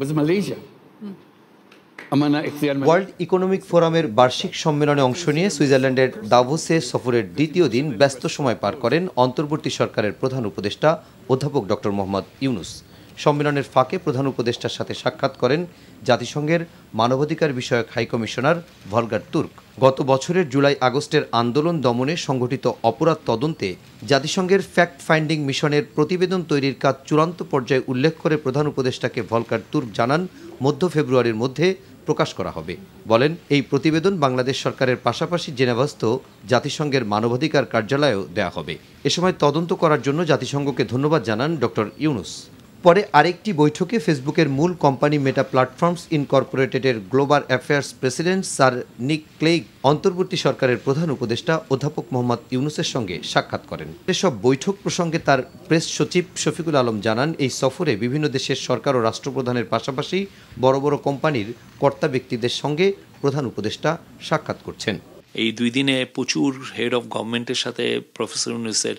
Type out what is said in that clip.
was Malaysia. World economic ফোরামের বার্ষিক সম্মেলনে অংশ নিয়ে সুইজারল্যান্ডের দাভোসে সফরের দ্বিতীয় দিন ব্যস্ত সময় পার করেন অন্তর্বর্তী সরকারের প্রধান উপদেষ্টা অধ্যাপক ডক্টর মোহাম্মদ ইউনুস। সম্মেলনের ফাঁকে প্রধান উপদেষ্টার সাথে সাক্ষাৎ করেন জাতিসংঘের মানবাধিকার বিষয়ক হাইকমিশনার ভলগার তুর্ক। গত বছরের জুলাই আগস্টের আন্দোলন দমনে সংঘটিত অপরাধ তদন্তে জাতিসংঘের ফ্যাক্ট ফাইন্ডিং মিশনের প্রতিবেদন তৈরির কাজ চূড়ান্ত পর্যায়ে উল্লেখ করে প্রধান উপদেষ্টাকে ভলগার তুর্ক জানান মধ্য ফেব্রুয়ারির মধ্যে প্রকাশ করা হবে। বলেন, এই প্রতিবেদন বাংলাদেশ সরকারের পাশাপাশি জেনেভাস্থ জাতিসংঘের মানবাধিকার কার্যালয়েও দেয়া হবে। এ সময় তদন্ত করার জন্য জাতিসংঘকে ধন্যবাদ জানান ডক্টর ইউনুস। পরে আরেকটি বৈঠকে ফেসবুকের মূল কোম্পানি মেটা প্ল্যাটফর্মস ইনকর্পোরেটেডের global affairs president sir Nick Clegg অন্তর্বর্তী সরকারের প্রধান উপদেষ্টা অধ্যাপক মোহাম্মদ ইউনুসের সঙ্গে সাক্ষাৎ করেন। এসব বৈঠক প্রসঙ্গে তার প্রেস সচিব শফিকুল আলম জানান, এই সফরে বিভিন্ন দেশের সরকার ও রাষ্ট্রপ্রধানের পাশাপাশি বড় বড় কোম্পানির কর্তা ব্যক্তিদের সঙ্গে প্রধান উপদেষ্টা সাক্ষাৎ করছেন। এই 2 দিনে প্রচুর হেড অফ গভর্নমেন্টের সাথে প্রফেসর ইউনুসের